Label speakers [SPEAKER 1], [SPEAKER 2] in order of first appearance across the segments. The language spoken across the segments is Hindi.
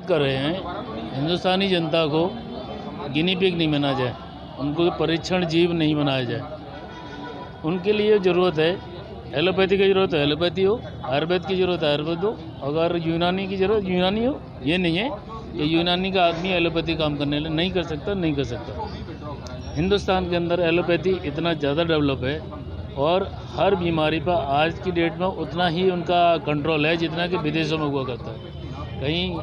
[SPEAKER 1] कर रहे हैं, हिंदुस्तानी जनता को गिनी पिग नहीं बना जाए, उनको परीक्षण जीव नहीं बनाया जाए। उनके लिए ज़रूरत है एलोपैथी की ज़रूरत है एलोपैथी हो, आयुर्वेद की ज़रूरत है आयुर्वेद हो, अगर यूनानी की ज़रूरत यूनानी हो। ये नहीं है कि यूनानी का आदमी एलोपैथी काम करने नहीं कर सकता। हिंदुस्तान के अंदर एलोपैथी इतना ज़्यादा डेवलप है और हर बीमारी पर आज की डेट में उतना ही उनका कंट्रोल है जितना कि विदेशों में हुआ करता है। कहीं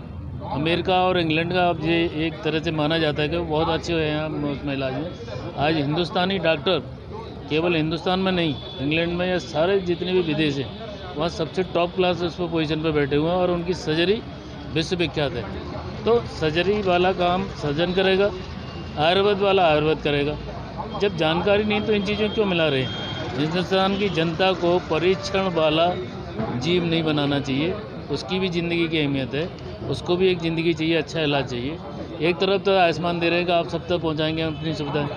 [SPEAKER 1] अमेरिका और इंग्लैंड का अब ये एक तरह से माना जाता है कि वो बहुत अच्छे हुए हैं उसमें इलाज में। आज हिंदुस्तानी डॉक्टर केवल हिंदुस्तान में नहीं, इंग्लैंड में या सारे जितने भी विदेश हैं वहाँ सबसे टॉप क्लास उस पर पोजीशन पर बैठे हुए हैं और उनकी सर्जरी विश्व विख्यात है। तो सर्जरी वाला काम सर्जन करेगा, आयुर्वेद वाला आयुर्वेद करेगा। जब जानकारी नहीं तो इन चीज़ों क्यों मिला रहे हैं? हिंदुस्तान की जनता को परीक्षण वाला जीव नहीं बनाना चाहिए। उसकी भी ज़िंदगी की अहमियत है, उसको भी एक ज़िंदगी चाहिए, अच्छा इलाज चाहिए। एक तरफ तो आयुष्मान दे रहे हैं कि आप सब तक पहुँचाएँगे अपनी सुविधाएँ,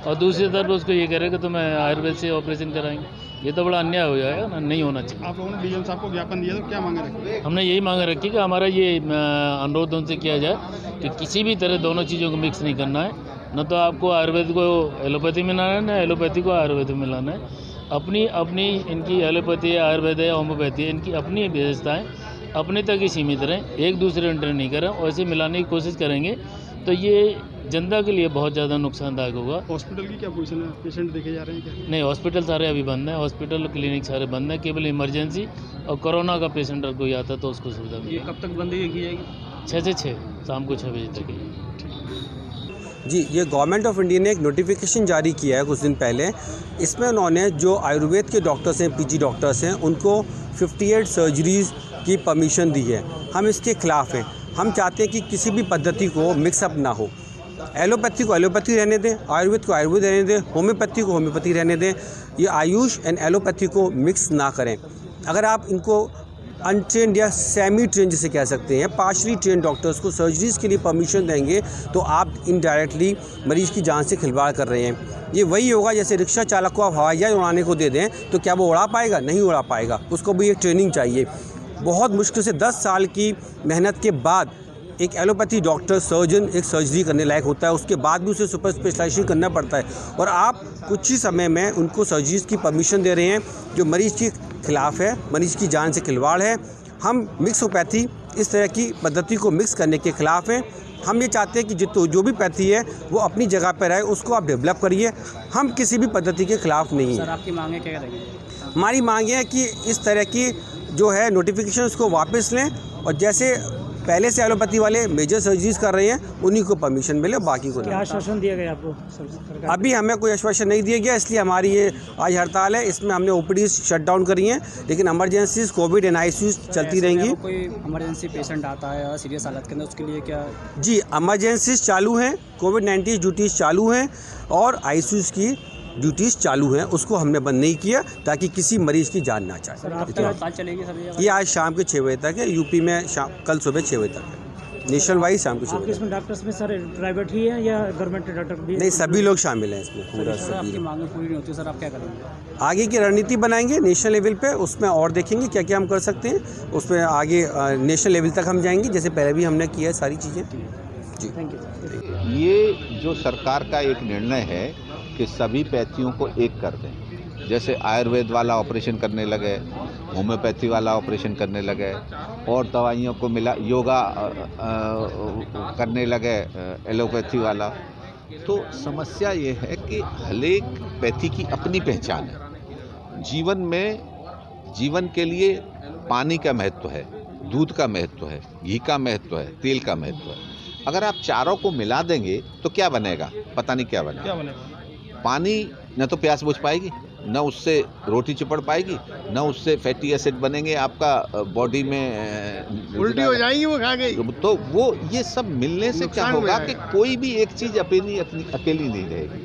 [SPEAKER 1] और दूसरी तरफ उसको ये कह रहे हैं कि तुम्हें आयुर्वेद से ऑपरेशन कराएंगे। ये तो बड़ा अन्याय हो जाएगा ना, नहीं होना चाहिए।
[SPEAKER 2] आप लोगों ने डीएम साहब को ज्ञापन दिया तो क्या मांगे रखी?
[SPEAKER 1] हमने यही मांग रखी कि हमारा ये अनुरोध उनसे किया जाए कि किसी भी तरह दोनों चीज़ों को मिक्स नहीं करना है। न तो आपको आयुर्वेद को एलोपैथी में मिलाना है, न एलोपैथी को आयुर्वेद में मिलाना है। अपनी इनकी एलोपैथी है, आयुर्वेद है, होम्योपैथी है, इनकी अपनी विशेषताएँ अपने तक ही सीमित रहें, एक दूसरे इंटर नहीं करें। और ऐसे मिलाने की कोशिश करेंगे तो ये जनता के लिए बहुत ज़्यादा नुकसानदायक होगा।
[SPEAKER 2] हॉस्पिटल की क्या पोजीशन है? पेशेंट देखे जा रहे हैं क्या?
[SPEAKER 1] नहीं, हॉस्पिटल सारे अभी बंद हैं, हॉस्पिटल और क्लिनिक सारे बंद हैं। केवल इमरजेंसी और कोरोना का पेशेंट अगर कोई आता तो उसको सुविधा मिलेगी।
[SPEAKER 2] ये कब तक बंदी की जाएगी?
[SPEAKER 1] 6 से 6 शाम को 6 बजे तक है।
[SPEAKER 3] जी, ये गवर्नमेंट ऑफ इंडिया ने एक नोटिफिकेशन जारी किया है कुछ दिन पहले। इसमें उन्होंने जो आयुर्वेद के डॉक्टर्स हैं, पीजी डॉक्टर्स हैं, उनको 58 सर्जरीज़ की परमिशन दी है। हम इसके ख़िलाफ़ हैं। हम चाहते हैं कि किसी भी पद्धति को मिक्सअप ना हो। एलोपैथी को एलोपैथी रहने दें, आयुर्वेद को आयुर्वेद रहने दें, होम्योपैथी को होम्योपैथी रहने दें। ये आयुष एंड एलोपैथी को मिक्स ना करें। अगर आप इनको अनट्रेंड या सेमी ट्रेंड जिसे कह सकते हैं, पार्शली ट्रेंड डॉक्टर्स को सर्जरीज़ के लिए परमिशन देंगे तो आप इनडायरेक्टली मरीज़ की जान से खिलवाड़ कर रहे हैं। ये वही होगा जैसे रिक्शा चालक को आप हवाई जहाज उड़ाने को दे दें तो क्या वो उड़ा पाएगा? नहीं उड़ा पाएगा। उसको भी एक ट्रेनिंग चाहिए। बहुत मुश्किल से 10 साल की मेहनत के बाद एक एलोपैथी डॉक्टर सर्जन एक सर्जरी करने लायक होता है, उसके बाद भी उसे सुपर स्पेशलाइजेशन करना पड़ता है। और आप कुछ ही समय में उनको सर्जरीज़ की परमिशन दे रहे हैं जो मरीज़ के खिलाफ़ है, मरीज़ की जान से खिलवाड़ है। हम मिक्सोपैथी इस तरह की पद्धति को मिक्स करने के ख़िलाफ़ हैं। हम ये चाहते हैं कि जो भी पैथी है वो अपनी जगह पर रहे, उसको आप डेवलप करिए। हम किसी भी पद्धति के ख़िलाफ़ नहीं हैं।
[SPEAKER 2] सर, आपकी मांगें क्या रहेंगी?
[SPEAKER 3] हमारी मांग है कि इस तरह की जो है नोटिफिकेशन उसको वापस लें और जैसे पहले से एलोपैथी वाले मेजर सर्जरीज कर रहे हैं उन्हीं को परमिशन मिले, बाकी को नहीं।
[SPEAKER 2] आश्वासन दिया गया आपको सरकार?
[SPEAKER 3] अभी हमें कोई आश्वासन नहीं दिया गया, इसलिए हमारी ये आज हड़ताल है। इसमें हमने ओपीडी शट डाउन करी हैं, लेकिन इमरजेंसीज कोविड एंड आईसीयू चलती रहेंगी।
[SPEAKER 2] कोई इमरजेंसी पेशेंट आता है सीरियस हालत के अंदर, उसके लिए क्या?
[SPEAKER 3] जी, इमरजेंसीज चालू हैं, कोविड-19 ड्यूटीज़ चालू हैं और आईसीयूज़ की ड्यूटीज़ चालू हैं। उसको हमने बंद नहीं किया ताकि किसी मरीज़ की जान ना जाए।
[SPEAKER 2] सर, आपकी हड़ताल चलेगी सर?
[SPEAKER 3] ये आज शाम के 6 बजे तक है। यूपी में कल सुबह 6 बजे तक है। नेशनल वाइज शाम को 6 बजे।
[SPEAKER 2] इसमें डॉक्टर्स में सर प्राइवेट ही है या गवर्नमेंट डॉक्टर भी?
[SPEAKER 3] नहीं, सभी लोग शामिल हैं इसमें, पूरा
[SPEAKER 2] सर,
[SPEAKER 3] सभी
[SPEAKER 2] आपकी
[SPEAKER 3] लोग।
[SPEAKER 2] मांगें पूरी नहीं होती सर, आप क्या करेंगे?
[SPEAKER 3] आगे की रणनीति बनाएंगे नेशनल लेवल पे, उसमें और देखेंगे क्या क्या हम कर सकते हैं। उसमें आगे नेशनल लेवल तक हम जाएंगे, जैसे पहले भी हमने किया है सारी चीज़ें। जी,
[SPEAKER 2] थैंक यू।
[SPEAKER 4] ये जो सरकार का एक निर्णय है कि सभी पैथियों को एक कर दें, जैसे आयुर्वेद वाला ऑपरेशन करने लगे, होम्योपैथी वाला ऑपरेशन करने लगे और दवाइयों को मिला योगा करने लगे एलोपैथी वाला। तो समस्या ये है कि हर एक पैथी की अपनी पहचान है। जीवन के लिए पानी का महत्व है, दूध का महत्व है, घी का महत्व है, तेल का महत्व है। अगर आप चारों को मिला देंगे तो क्या बनेगा? पता नहीं क्या बनेगा। पानी न तो प्यास बुझ पाएगी, न उससे रोटी चिपड़ पाएगी, न उससे फैटी एसिड बनेंगे, आपका बॉडी में
[SPEAKER 5] उल्टी हो जाएंगी वो खा गई।
[SPEAKER 4] तो वो ये सब मिलने से क्या होगा कि कोई भी एक चीज़ अकेली नहीं रहेगी।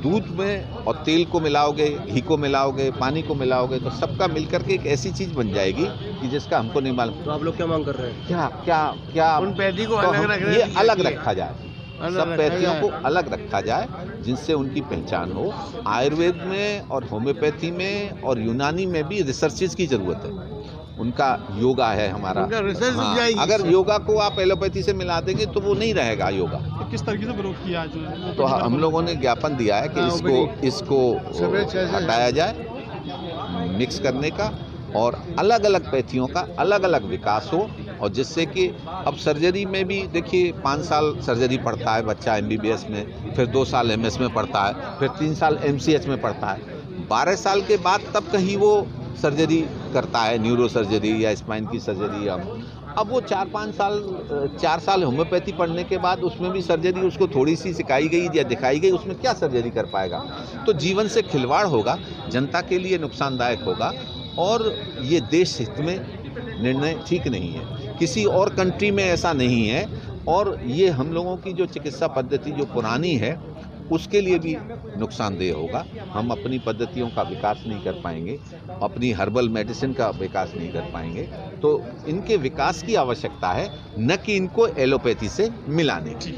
[SPEAKER 4] दूध में और तेल को मिलाओगे, घी को मिलाओगे, पानी को मिलाओगे तो सबका मिलकर के एक ऐसी चीज़ बन जाएगी कि जिसका हमको नहीं मालूम।
[SPEAKER 5] तो आप लोग क्या मांग कर रहे हैं?
[SPEAKER 4] क्या
[SPEAKER 5] उन पैथी को
[SPEAKER 4] तो
[SPEAKER 5] अलग रखने
[SPEAKER 4] ये
[SPEAKER 5] की
[SPEAKER 4] अलग
[SPEAKER 5] है।
[SPEAKER 4] रखा जाए, सब पैथियों को अलग रखा जाए जिनसे उनकी पहचान हो। आयुर्वेद में और होम्योपैथी में और यूनानी में भी रिसर्चेज की ज़रूरत है। उनका योगा है हमारा।
[SPEAKER 5] उनका रिसर्च
[SPEAKER 4] हाँ,
[SPEAKER 5] जाएगी।
[SPEAKER 4] अगर योगा को आप एलोपैथी से मिला देंगे तो वो नहीं रहेगा योगा।
[SPEAKER 6] तो किस तरीके से विरोध किया है
[SPEAKER 4] तो हम लोगों ने ज्ञापन दिया है कि इसको हटाया जाए, मिक्स करने का, और अलग अलग पैथियों का अलग अलग विकास हो, और जिससे कि अब सर्जरी में भी देखिए 5 साल सर्जरी पढ़ता है बच्चा MBBS में, फिर 2 साल MS में पढ़ता है, फिर 3 साल MCH में पढ़ता है, 12 साल के बाद तब कहीं वो सर्जरी करता है, न्यूरो सर्जरी या स्पाइन की सर्जरी। अब वो 4 साल होम्योपैथी पढ़ने के बाद उसमें भी सर्जरी उसको थोड़ी सी सिखाई गई या दिखाई गई, उसमें क्या सर्जरी कर पाएगा? तो जीवन से खिलवाड़ होगा, जनता के लिए नुकसानदायक होगा, और ये देश हित में निर्णय ठीक नहीं है। किसी और कंट्री में ऐसा नहीं है, और ये हम लोगों की जो चिकित्सा पद्धति जो पुरानी है उसके लिए भी नुकसानदेह होगा। हम अपनी पद्धतियों का विकास नहीं कर पाएंगे, अपनी हर्बल मेडिसिन का विकास नहीं कर पाएंगे। तो इनके विकास की आवश्यकता है, न कि इनको एलोपैथी से मिलाने की।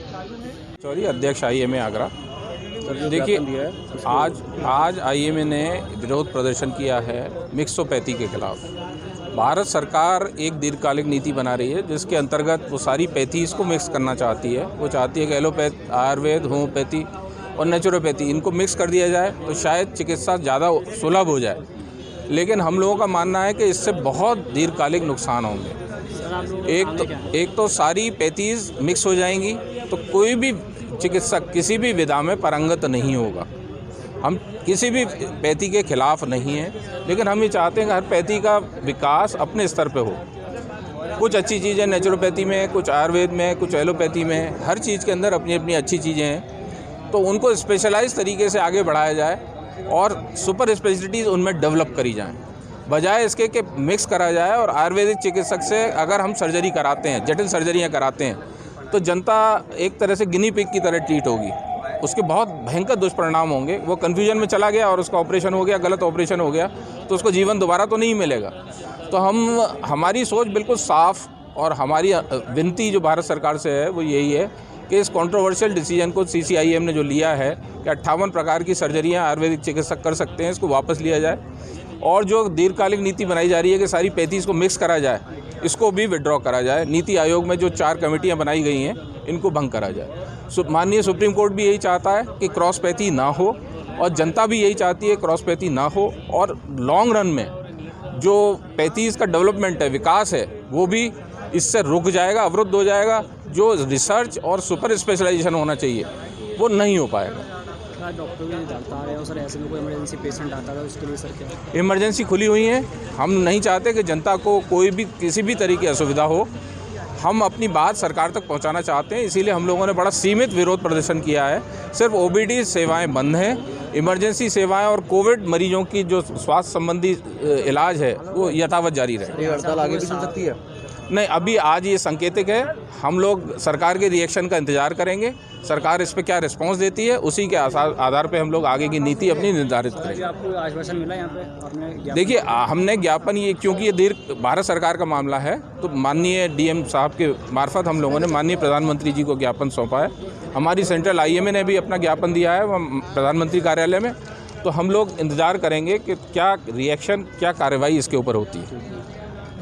[SPEAKER 7] सॉरी, अध्यक्ष IMA आगरा। देखिए, आज IMA ने विरोध प्रदर्शन किया है मिक्सोपैथी के खिलाफ। भारत सरकार एक दीर्घकालिक नीति बना रही है जिसके अंतर्गत वो सारी पैथीज़ को मिक्स करना चाहती है। वो चाहती है कि एलोपैथ, आयुर्वेद, होम्योपैथी और नेचुरोपैथी इनको मिक्स कर दिया जाए तो शायद चिकित्सा ज़्यादा सुलभ हो जाए। लेकिन हम लोगों का मानना है कि इससे बहुत दीर्घकालिक नुकसान होंगे। एक तो सारी पैथीज़ मिक्स हो जाएंगी तो कोई भी चिकित्सक किसी भी विधा में पारंगत नहीं होगा। हम किसी भी पैथी के खिलाफ नहीं हैं, लेकिन हम ये चाहते हैं कि हर पैथी का विकास अपने स्तर पे हो। कुछ अच्छी चीज़ें नेचुरोपैथी में, कुछ आयुर्वेद में, कुछ एलोपैथी में, हर चीज़ के अंदर अपनी अपनी अच्छी चीज़ें हैं, तो उनको स्पेशलाइज तरीके से आगे बढ़ाया जाए और सुपर स्पेशलिटीज़ उनमें डेवलप करी जाएँ, बजाय इसके कि मिक्स करा जाए। और आयुर्वेदिक चिकित्सक से अगर हम सर्जरी कराते हैं, जटिल सर्जरियाँ कराते हैं, तो जनता एक तरह से गिनी पिग की तरह ट्रीट होगी। उसके बहुत भयंकर दुष्परिणाम होंगे। वो कन्फ्यूजन में चला गया और उसका ऑपरेशन हो गया, गलत ऑपरेशन हो गया, तो उसको जीवन दोबारा तो नहीं मिलेगा। तो हमारी सोच बिल्कुल साफ़, और हमारी विनती जो भारत सरकार से है वो यही है कि इस कंट्रोवर्शियल डिसीजन को CCIM ने जो लिया है कि 58 प्रकार की सर्जरियां आयुर्वेदिक चिकित्सक कर सकते हैं, इसको वापस लिया जाए। और जो दीर्घकालिक नीति बनाई जा रही है कि सारी पैथीज़ को मिक्स करा जाए, इसको भी विड्रॉ करा जाए। नीति आयोग में जो 4 कमेटियां बनाई गई हैं, इनको भंग करा जाए। माननीय सुप्रीम कोर्ट भी यही चाहता है कि क्रॉस पैथी ना हो, और जनता भी यही चाहती है क्रॉस पैथी ना हो, और लॉन्ग रन में जो पैथीज़ का डेवलपमेंट है, विकास है, वो भी इससे रुक जाएगा, अवरुद्ध हो जाएगा। जो रिसर्च और सुपर स्पेशलाइजेशन होना चाहिए वो नहीं हो पाएगा।
[SPEAKER 2] डॉक्टर भी डालता आ रहे हो सर, ऐसे में कोई इमरजेंसी पेशेंट आता है उसके लिए सर क्या?
[SPEAKER 7] इमरजेंसी खुली हुई है। हम नहीं चाहते कि जनता को कोई भी किसी भी तरह की असुविधा हो। हम अपनी बात सरकार तक पहुंचाना चाहते हैं, इसीलिए हम लोगों ने बड़ा सीमित विरोध प्रदर्शन किया है। सिर्फ OPD सेवाएं बंद हैं, इमरजेंसी सेवाएं और कोविड मरीजों की जो स्वास्थ्य संबंधी इलाज है वो यथावत जारी रहे।
[SPEAKER 5] हड़ताल आगे भी चल सकती है?
[SPEAKER 7] नहीं, अभी आज ये सांकेतिक है। हम लोग सरकार के रिएक्शन का इंतजार करेंगे, सरकार इस पर क्या रिस्पांस देती है, उसी के आधार पे हम लोग आगे की नीति अपनी निर्धारित करेंगे।
[SPEAKER 2] आपको आश्वासन मिला यहाँ पे आपने?
[SPEAKER 7] देखिए, हमने ज्ञापन, ये क्योंकि ये दीर्घ भारत सरकार का मामला है, तो माननीय DM साहब के मार्फत हम लोगों ने माननीय प्रधानमंत्री जी को ज्ञापन सौंपा है। हमारी सेंट्रल IMA ने भी अपना ज्ञापन दिया है प्रधानमंत्री कार्यालय में। तो हम लोग इंतज़ार करेंगे कि क्या रिएक्शन, क्या कार्रवाई इसके ऊपर होती है।